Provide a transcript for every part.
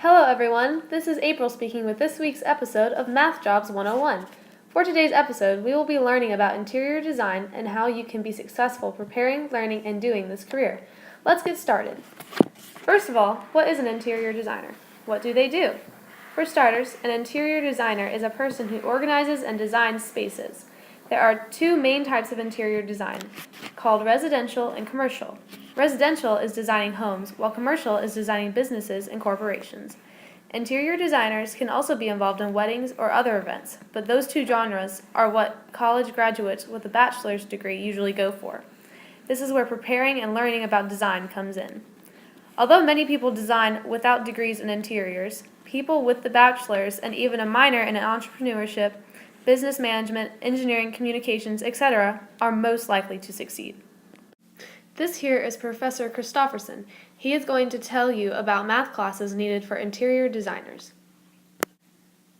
Hello everyone, this is April speaking with this week's episode of Math Jobs 101. For today's episode, we will be learning about interior design and how you can be successful preparing, learning, and doing this career. Let's get started. First of all, what is an interior designer? What do they do? For starters, an interior designer is a person who organizes and designs spaces. There are two main types of interior design, called residential and commercial. Residential is designing homes, while commercial is designing businesses and corporations. Interior designers can also be involved in weddings or other events, but those two genres are what college graduates with a bachelor's degree usually go for. This is where preparing and learning about design comes in. Although many people design without degrees in interiors, people with the bachelor's and even a minor in entrepreneurship, business management, engineering, communications, etc. are most likely to succeed. This here is Professor Christofferson. He is going to tell you about math classes needed for interior designers.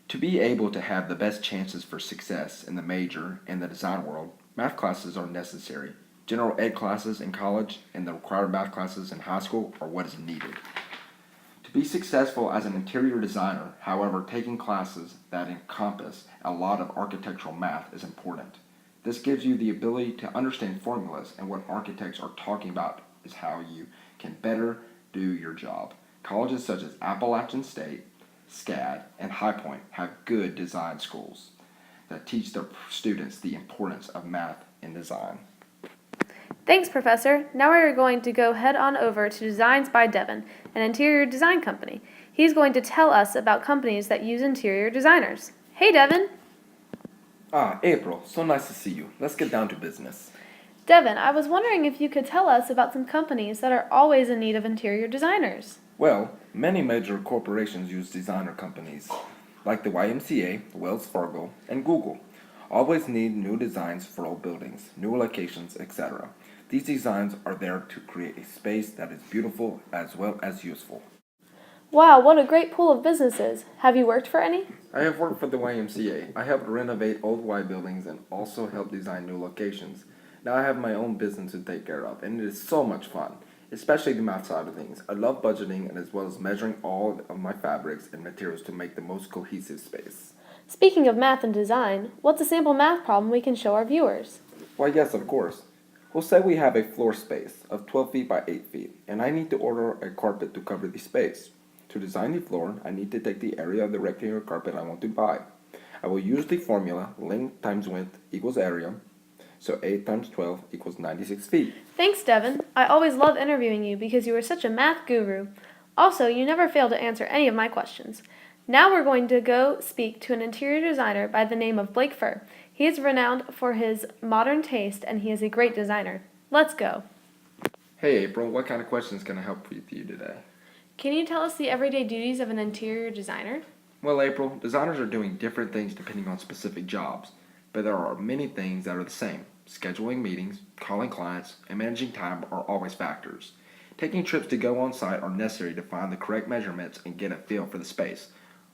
To be able to have the best chances for success in the major and the design world, math classes are necessary. General ed classes in college and the required math classes in high school are what is needed. To be successful as an interior designer, however, taking classes that encompass a lot of architectural math is important. This gives you the ability to understand formulas, and what architects are talking about is how you can better do your job. Colleges such as Appalachian State, SCAD, and High Point have good design schools that teach their students the importance of math in design. Thanks, Professor. Now we are going to go head on over to Designs by Devin, an interior design company. He's going to tell us about companies that use interior designers. Hey, Devin. April, so nice to see you. Let's get down to business. Devin, I was wondering if you could tell us about some companies that are always in need of interior designers. Well, many major corporations use designer companies, like the YMCA, Wells Fargo, and Google. Always need new designs for old buildings, new locations, etc. These designs are there to create a space that is beautiful as well as useful. Wow, what a great pool of businesses. Have you worked for any? I have worked for the YMCA. I helped renovate old Y buildings and also helped design new locations. Now I have my own business to take care of, and it is so much fun, especially the math side of things. I love budgeting and as well as measuring all of my fabrics and materials to make the most cohesive space. Speaking of math and design, what's a sample math problem we can show our viewers? Why, yes, of course. We'll say we have a floor space of 12 feet by 8 feet, and I need to order a carpet to cover the space. To design the floor, I need to take the area of the rectangular carpet I want to buy. I will use the formula length times width equals area, so 8 times 12 equals 96 feet. Thanks, Devin. I always love interviewing you because you are such a math guru. Also, you never fail to answer any of my questions. Now we're going to go speak to an interior designer by the name of Blake Furr. He is renowned for his modern taste, and he is a great designer. Let's go. Hey April, what kind of questions can I help with you today? Can you tell us the everyday duties of an interior designer? Well, April, designers are doing different things depending on specific jobs, but there are many things that are the same. Scheduling meetings, calling clients, and managing time are always factors. Taking trips to go on site are necessary to find the correct measurements and get a feel for the space.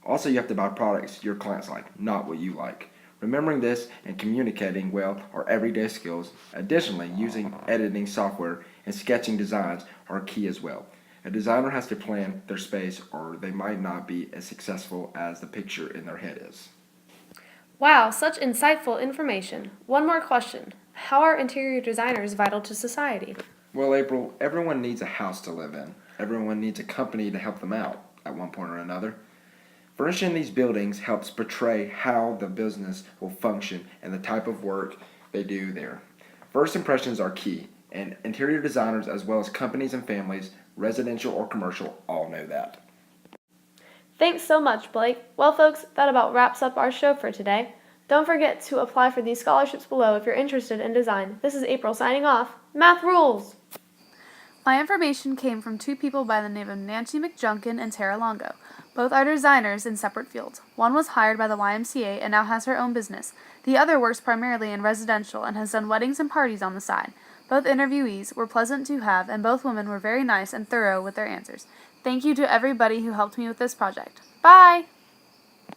Also, you have to buy products your clients like, not what you like. Remembering this and communicating well are everyday skills. Additionally, using editing software and sketching designs are key as well. A designer has to plan their space or they might not be as successful as the picture in their head is. Wow, such insightful information. One more question. How are interior designers vital to society? Well, April, everyone needs a house to live in. Everyone needs a company to help them out at one point or another. Furnishing these buildings helps portray how the business will function and the type of work they do there. First impressions are key, and interior designers as well as companies and families, residential or commercial, all know that. Thanks so much, Blake. Well, folks, that about wraps up our show for today. Don't forget to apply for these scholarships below if you're interested in design. This is April signing off. Math rules! My information came from two people by the name of Nancy McJunkin and Tara Longo. Both are designers in separate fields. One was hired by the YMCA and now has her own business. The other works primarily in residential and has done weddings and parties on the side. Both interviewees were pleasant to have, and both women were very nice and thorough with their answers. Thank you to everybody who helped me with this project. Bye!